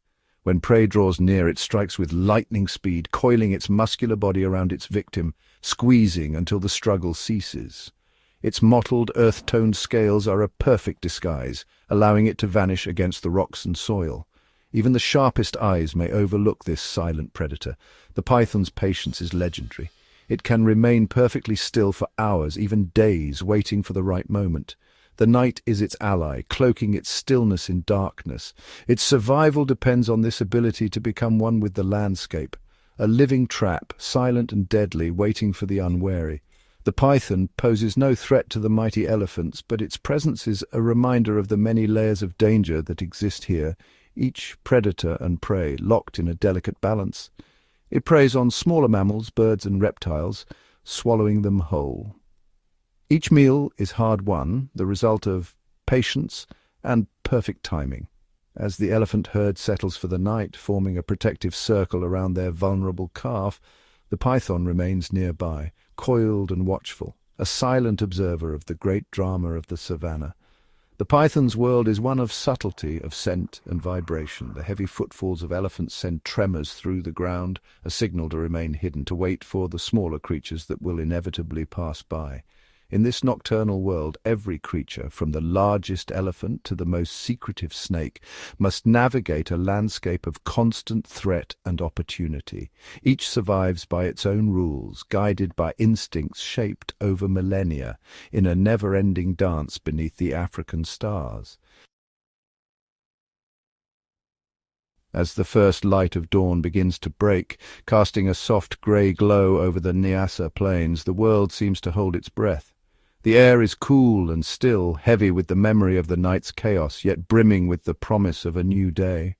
When prey draws near, it strikes with lightning speed, coiling its muscular body around its victim, squeezing until the struggle ceases. Its mottled, earth-toned scales are a perfect disguise, allowing it to vanish against the rocks and soil. Even the sharpest eyes may overlook this silent predator. The python's patience is legendary. It can remain perfectly still for hours, even days, waiting for the right moment. The night is its ally, cloaking its stillness in darkness. Its survival depends on this ability to become one with the landscape, a living trap, silent and deadly, waiting for the unwary. The python poses no threat to the mighty elephants, but its presence is a reminder of the many layers of danger that exist here, each predator and prey locked in a delicate balance. It preys on smaller mammals, birds and reptiles, swallowing them whole. Each meal is hard-won, the result of patience and perfect timing. As the elephant herd settles for the night, forming a protective circle around their vulnerable calf, the python remains nearby, coiled and watchful, a silent observer of the great drama of the savannah. The python's world is one of subtlety, of scent and vibration. The heavy footfalls of elephants send tremors through the ground, a signal to remain hidden, to wait for the smaller creatures that will inevitably pass by. In this nocturnal world, every creature, from the largest elephant to the most secretive snake, must navigate a landscape of constant threat and opportunity. Each survives by its own rules, guided by instincts shaped over millennia, in a never-ending dance beneath the African stars. As the first light of dawn begins to break, casting a soft grey glow over the Niassa plains, the world seems to hold its breath. The air is cool and still, heavy with the memory of the night's chaos, yet brimming with the promise of a new day.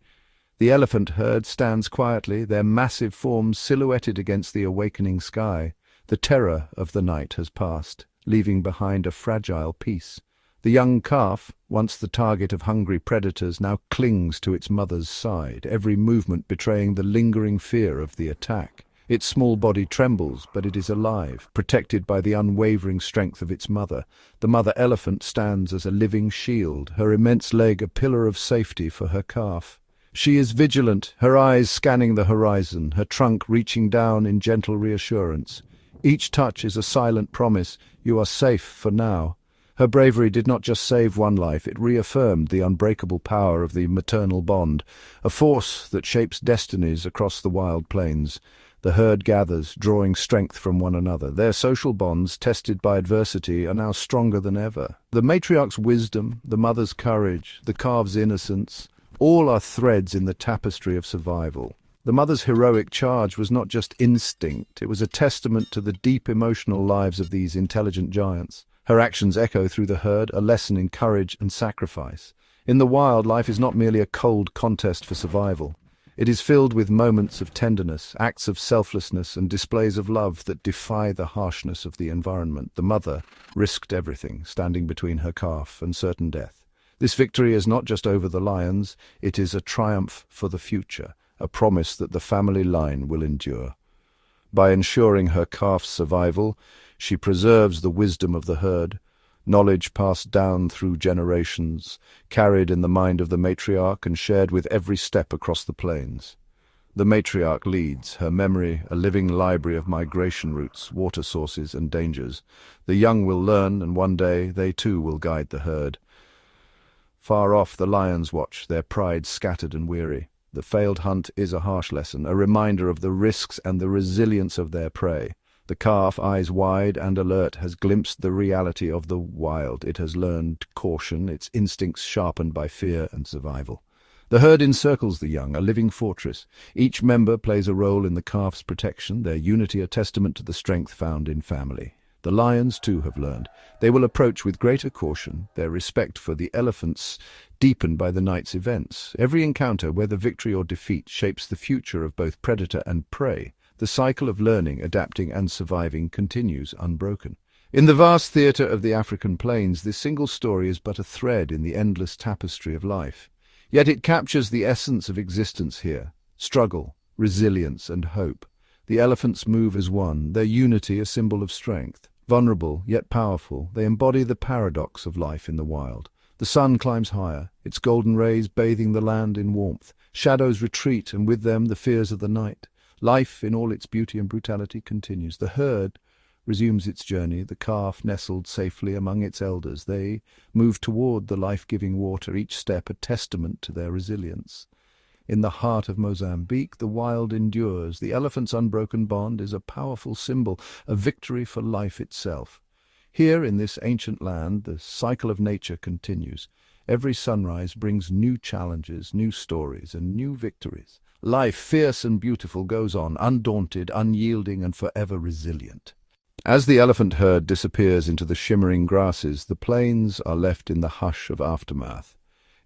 The elephant herd stands quietly, their massive forms silhouetted against the awakening sky. The terror of the night has passed, leaving behind a fragile peace. The young calf, once the target of hungry predators, now clings to its mother's side, every movement betraying the lingering fear of the attack. Its small body trembles, but it is alive, protected by the unwavering strength of its mother. The mother elephant stands as a living shield, her immense leg a pillar of safety for her calf. She is vigilant, her eyes scanning the horizon, her trunk reaching down in gentle reassurance. Each touch is a silent promise, you are safe for now. Her bravery did not just save one life, it reaffirmed the unbreakable power of the maternal bond, a force that shapes destinies across the wild plains. The herd gathers, drawing strength from one another. Their social bonds, tested by adversity, are now stronger than ever. The matriarch's wisdom, the mother's courage, the calf's innocence, all are threads in the tapestry of survival. The mother's heroic charge was not just instinct, it was a testament to the deep emotional lives of these intelligent giants. Her actions echo through the herd, a lesson in courage and sacrifice. In the wild, life is not merely a cold contest for survival. It is filled with moments of tenderness, acts of selflessness, and displays of love that defy the harshness of the environment. The mother risked everything, standing between her calf and certain death. This victory is not just over the lions, it is a triumph for the future, a promise that the family line will endure. By ensuring her calf's survival, she preserves the wisdom of the herd, knowledge passed down through generations, carried in the mind of the matriarch and shared with every step across the plains. The matriarch leads, her memory a living library of migration routes, water sources and dangers. The young will learn, and one day they too will guide the herd. Far off the lions watch, their pride scattered and weary. The failed hunt is a harsh lesson, a reminder of the risks and the resilience of their prey. The calf, eyes wide and alert, has glimpsed the reality of the wild. It has learned caution, its instincts sharpened by fear and survival. The herd encircles the young, a living fortress. Each member plays a role in the calf's protection, their unity a testament to the strength found in family. The lions, too, have learned. They will approach with greater caution, their respect for the elephants deepened by the night's events. Every encounter, whether victory or defeat, shapes the future of both predator and prey. The cycle of learning, adapting and surviving continues unbroken. In the vast theatre of the African plains, this single story is but a thread in the endless tapestry of life. Yet it captures the essence of existence here: struggle, resilience and hope. The elephants move as one, their unity a symbol of strength. Vulnerable, yet powerful, they embody the paradox of life in the wild. The sun climbs higher, its golden rays bathing the land in warmth. Shadows retreat, and with them the fears of the night. Life, in all its beauty and brutality, continues. The herd resumes its journey, the calf nestled safely among its elders. They move toward the life-giving water, each step a testament to their resilience. In the heart of Mozambique, the wild endures. The elephant's unbroken bond is a powerful symbol, a victory for life itself. Here, in this ancient land, the cycle of nature continues. Every sunrise brings new challenges, new stories, and new victories. Life, fierce and beautiful, goes on, undaunted, unyielding, and forever resilient. As the elephant herd disappears into the shimmering grasses, the plains are left in the hush of aftermath.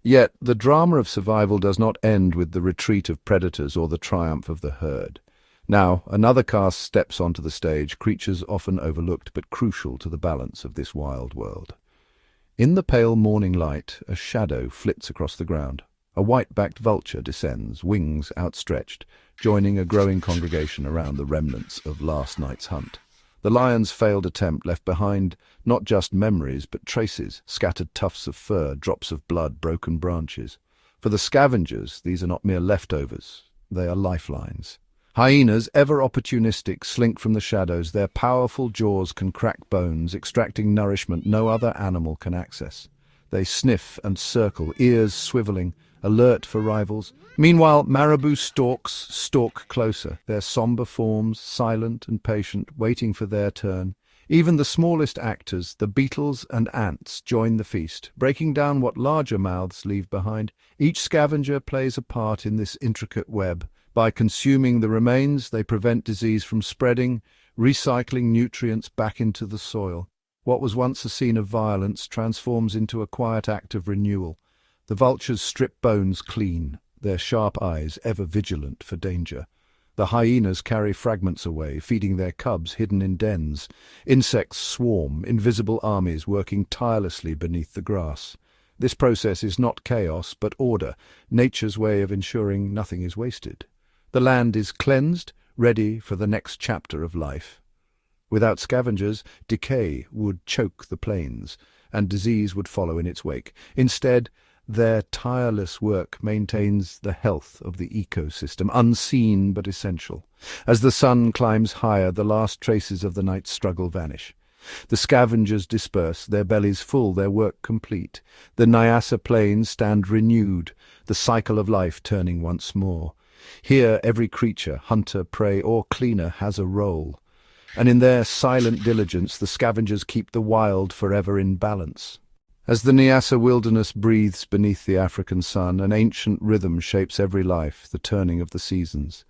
Yet the drama of survival does not end with the retreat of predators or the triumph of the herd. Now, another cast steps onto the stage, creatures often overlooked but crucial to the balance of this wild world. In the pale morning light, a shadow flits across the ground. A white-backed vulture descends, wings outstretched, joining a growing congregation around the remnants of last night's hunt. The lion's failed attempt left behind not just memories but traces, scattered tufts of fur, drops of blood, broken branches. For the scavengers, these are not mere leftovers, they are lifelines. Hyenas, ever opportunistic, slink from the shadows. Their powerful jaws can crack bones, extracting nourishment no other animal can access. They sniff and circle, ears swiveling, alert for rivals. Meanwhile, marabou storks stalk closer, their somber forms silent and patient, waiting for their turn. Even the smallest actors, the beetles and ants, join the feast, breaking down what larger mouths leave behind. Each scavenger plays a part in this intricate web. By consuming the remains, they prevent disease from spreading, recycling nutrients back into the soil. What was once a scene of violence transforms into a quiet act of renewal. The vultures strip bones clean, their sharp eyes ever vigilant for danger. The hyenas carry fragments away, feeding their cubs hidden in dens. Insects swarm, invisible armies working tirelessly beneath the grass. This process is not chaos, but order, nature's way of ensuring nothing is wasted. The land is cleansed, ready for the next chapter of life. Without scavengers, decay would choke the plains, and disease would follow in its wake. Instead, their tireless work maintains the health of the ecosystem, unseen but essential. As the sun climbs higher, the last traces of the night's struggle vanish. The scavengers disperse, their bellies full, their work complete. The Niassa plains stand renewed, the cycle of life turning once more. Here every creature, hunter, prey, or cleaner, has a role. And in their silent diligence, the scavengers keep the wild forever in balance. As the Niassa wilderness breathes beneath the African sun, an ancient rhythm shapes every life, the turning of the seasons.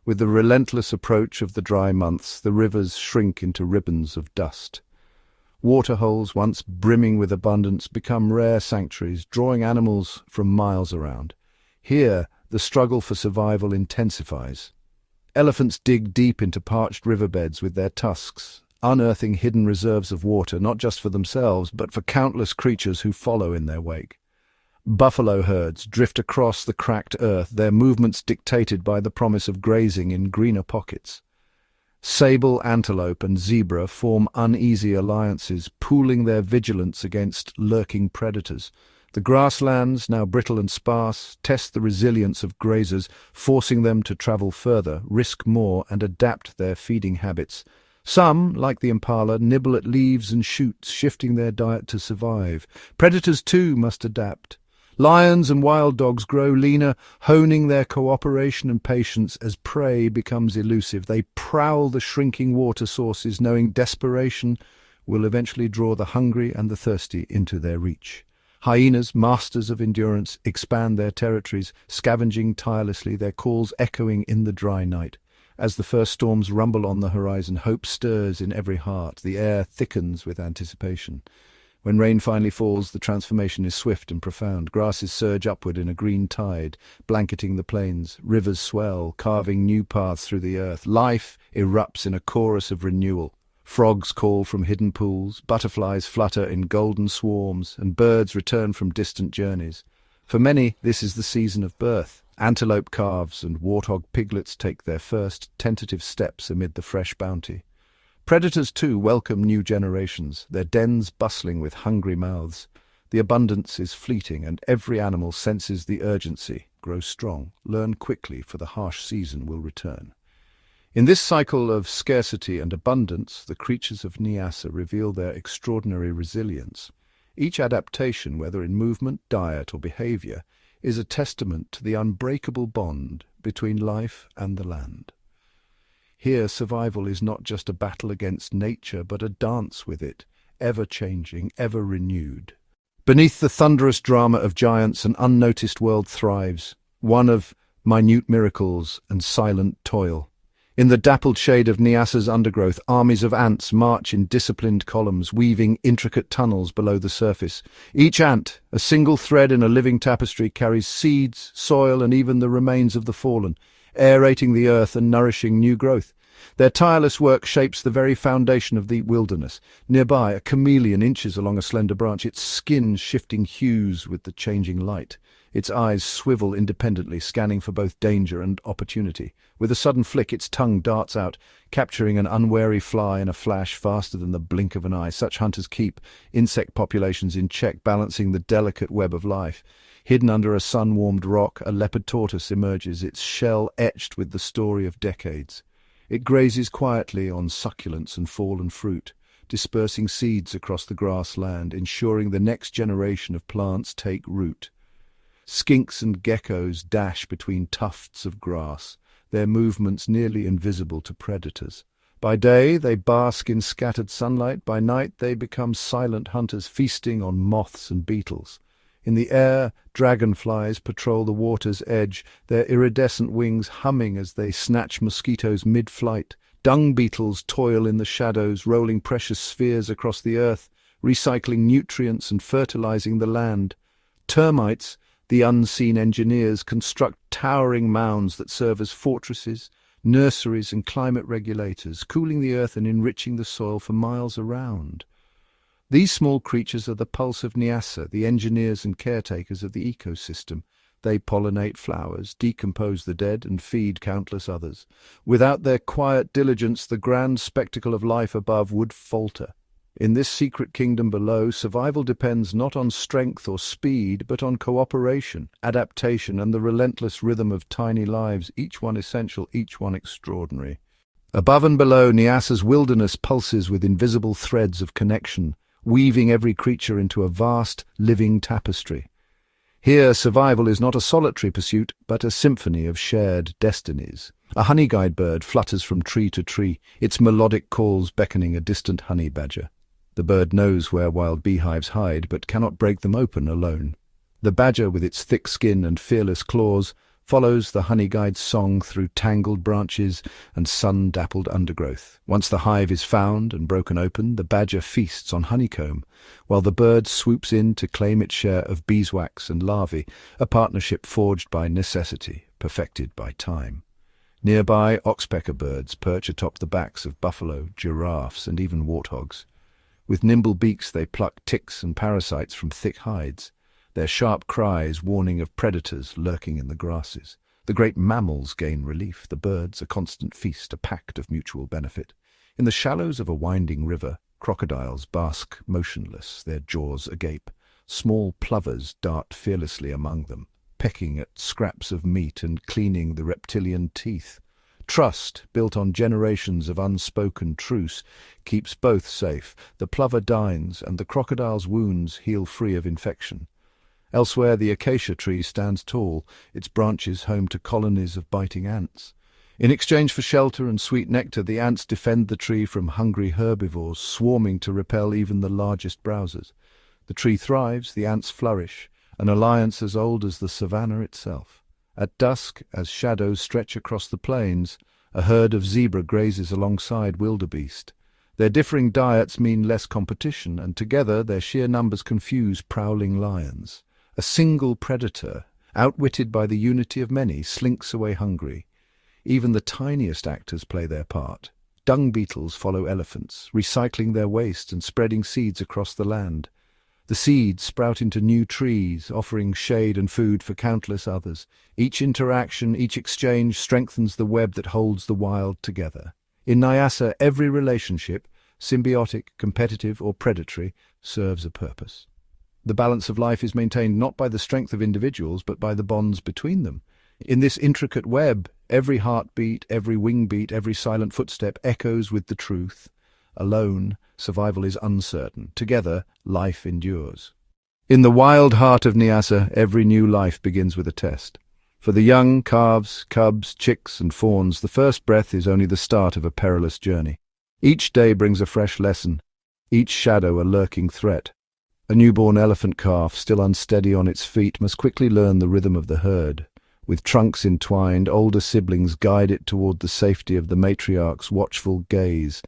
With the relentless approach of the dry months, the rivers shrink into ribbons of dust. Waterholes, once brimming with abundance, become rare sanctuaries, drawing animals from miles around. Here, the struggle for survival intensifies. Elephants dig deep into parched riverbeds with their tusks, unearthing hidden reserves of water, not just for themselves, but for countless creatures who follow in their wake. Buffalo herds drift across the cracked earth, their movements dictated by the promise of grazing in greener pockets. Sable antelope and zebra form uneasy alliances, pooling their vigilance against lurking predators. The grasslands, now brittle and sparse, test the resilience of grazers, forcing them to travel further, risk more, and adapt their feeding habits. Some, like the impala, nibble at leaves and shoots, shifting their diet to survive. Predators, too, must adapt. Lions and wild dogs grow leaner, honing their cooperation and patience as prey becomes elusive. They prowl the shrinking water sources, knowing desperation will eventually draw the hungry and the thirsty into their reach. Hyenas, masters of endurance, expand their territories, scavenging tirelessly, their calls echoing in the dry night. As the first storms rumble on the horizon, hope stirs in every heart. The air thickens with anticipation. When rain finally falls, the transformation is swift and profound. Grasses surge upward in a green tide, blanketing the plains. Rivers swell, carving new paths through the earth. Life erupts in a chorus of renewal. Frogs call from hidden pools, butterflies flutter in golden swarms, and birds return from distant journeys. For many, this is the season of birth. Antelope calves and warthog piglets take their first tentative steps amid the fresh bounty. Predators, too, welcome new generations, their dens bustling with hungry mouths. The abundance is fleeting, and every animal senses the urgency. Grow strong, learn quickly, for the harsh season will return. In this cycle of scarcity and abundance, the creatures of Niassa reveal their extraordinary resilience. Each adaptation, whether in movement, diet, or behavior, is a testament to the unbreakable bond between life and the land. Here, survival is not just a battle against nature, but a dance with it, ever-changing, ever-renewed. Beneath the thunderous drama of giants, an unnoticed world thrives, one of minute miracles and silent toil. In the dappled shade of Niassa's undergrowth, armies of ants march in disciplined columns, weaving intricate tunnels below the surface. Each ant, a single thread in a living tapestry, carries seeds, soil, and even the remains of the fallen, aerating the earth and nourishing new growth. Their tireless work shapes the very foundation of the wilderness. Nearby, a chameleon inches along a slender branch, its skin shifting hues with the changing light. Its eyes swivel independently, scanning for both danger and opportunity. With a sudden flick, its tongue darts out, capturing an unwary fly in a flash faster than the blink of an eye. Such hunters keep insect populations in check, balancing the delicate web of life. Hidden under a sun-warmed rock, a leopard tortoise emerges, its shell etched with the story of decades. It grazes quietly on succulents and fallen fruit, dispersing seeds across the grassland, ensuring the next generation of plants take root. Skinks and geckos dash between tufts of grass, their movements nearly invisible to predators. By day, they bask in scattered sunlight. By night, they become silent hunters, feasting on moths and beetles. In the air, dragonflies patrol the water's edge, their iridescent wings humming as they snatch mosquitoes mid-flight. Dung beetles toil in the shadows, rolling precious spheres across the earth, recycling nutrients and fertilizing the land. Termites, the unseen engineers, construct towering mounds that serve as fortresses, nurseries and climate regulators, cooling the earth and enriching the soil for miles around. These small creatures are the pulse of Niassa, the engineers and caretakers of the ecosystem. They pollinate flowers, decompose the dead, and feed countless others. Without their quiet diligence, the grand spectacle of life above would falter. In this secret kingdom below, survival depends not on strength or speed, but on cooperation, adaptation, and the relentless rhythm of tiny lives, each one essential, each one extraordinary. Above and below, Niassa's wilderness pulses with invisible threads of connection, weaving every creature into a vast, living tapestry. Here, survival is not a solitary pursuit, but a symphony of shared destinies. A honey-guide bird flutters from tree to tree, its melodic calls beckoning a distant honey badger. The bird knows where wild beehives hide, but cannot break them open alone. The badger, with its thick skin and fearless claws, follows the honey guide's song through tangled branches and sun-dappled undergrowth. Once the hive is found and broken open, the badger feasts on honeycomb, while the bird swoops in to claim its share of beeswax and larvae, a partnership forged by necessity, perfected by time. Nearby, oxpecker birds perch atop the backs of buffalo, giraffes, and even warthogs. With nimble beaks they pluck ticks and parasites from thick hides, their sharp cries warning of predators lurking in the grasses. The great mammals gain relief, the birds a constant feast, a pact of mutual benefit. In the shallows of a winding river, crocodiles bask motionless, their jaws agape. Small plovers dart fearlessly among them, pecking at scraps of meat and cleaning the reptilian teeth. Trust, built on generations of unspoken truce, keeps both safe. The plover dines, and the crocodile's wounds heal free of infection. Elsewhere, the acacia tree stands tall, its branches home to colonies of biting ants. In exchange for shelter and sweet nectar, the ants defend the tree from hungry herbivores, swarming to repel even the largest browsers. The tree thrives, the ants flourish, an alliance as old as the savanna itself. At dusk, as shadows stretch across the plains, a herd of zebra grazes alongside wildebeest. Their differing diets mean less competition, and together their sheer numbers confuse prowling lions. A single predator, outwitted by the unity of many, slinks away hungry. Even the tiniest actors play their part. Dung beetles follow elephants, recycling their waste and spreading seeds across the land. The seeds sprout into new trees, offering shade and food for countless others. Each interaction, each exchange strengthens the web that holds the wild together. In Niassa, every relationship, symbiotic, competitive, or predatory, serves a purpose. The balance of life is maintained not by the strength of individuals, but by the bonds between them. In this intricate web, every heartbeat, every wing beat, every silent footstep echoes with the truth. Alone, survival is uncertain. Together, life endures. In the wild heart of Niassa, every new life begins with a test. For the young, calves, cubs, chicks, and fawns, the first breath is only the start of a perilous journey. Each day brings a fresh lesson, each shadow a lurking threat. A newborn elephant calf, still unsteady on its feet, must quickly learn the rhythm of the herd. With trunks entwined, older siblings guide it toward the safety of the matriarch's watchful gaze.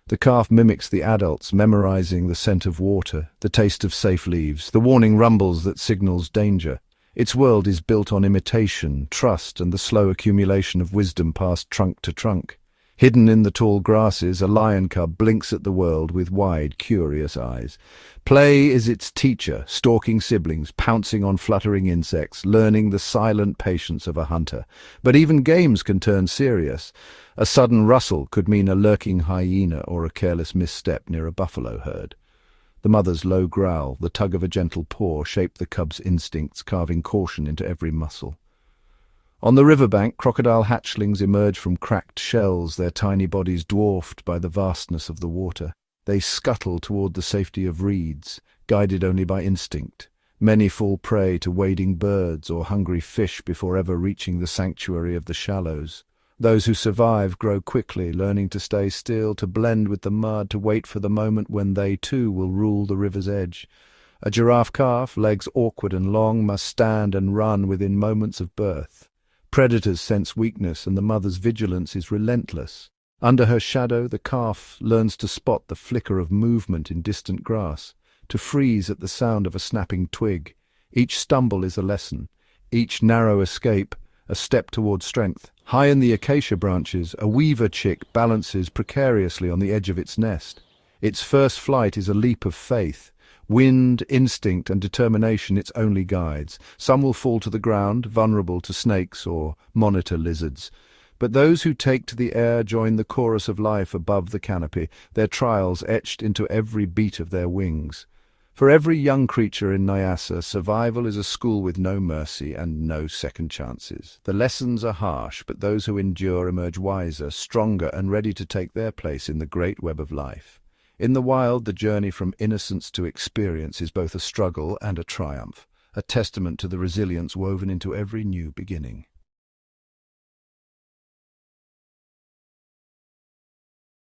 The calf mimics the adults, memorizing the scent of water, the taste of safe leaves, the warning rumbles that signals danger. Its world is built on imitation, trust, and the slow accumulation of wisdom passed trunk to trunk. Hidden in the tall grasses, a lion cub blinks at the world with wide, curious eyes. Play is its teacher, stalking siblings, pouncing on fluttering insects, learning the silent patience of a hunter. But even games can turn serious. A sudden rustle could mean a lurking hyena or a careless misstep near a buffalo herd. The mother's low growl, the tug of a gentle paw, shape the cub's instincts, carving caution into every muscle. On the riverbank, crocodile hatchlings emerge from cracked shells, their tiny bodies dwarfed by the vastness of the water. They scuttle toward the safety of reeds, guided only by instinct. Many fall prey to wading birds or hungry fish before ever reaching the sanctuary of the shallows. Those who survive grow quickly, learning to stay still, to blend with the mud, to wait for the moment when they too will rule the river's edge. A giraffe calf, legs awkward and long, must stand and run within moments of birth. Predators sense weakness, and the mother's vigilance is relentless. Under her shadow, the calf learns to spot the flicker of movement in distant grass, to freeze at the sound of a snapping twig. Each stumble is a lesson, each narrow escape a step toward strength. High in the acacia branches, a weaver chick balances precariously on the edge of its nest. Its first flight is a leap of faith. Wind, instinct, and determination its only guides. Some will fall to the ground, vulnerable to snakes or monitor lizards. But those who take to the air join the chorus of life above the canopy, their trials etched into every beat of their wings. For every young creature in Niassa, survival is a school with no mercy and no second chances. The lessons are harsh, but those who endure emerge wiser, stronger, and ready to take their place in the great web of life. In the wild, the journey from innocence to experience is both a struggle and a triumph, a testament to the resilience woven into every new beginning.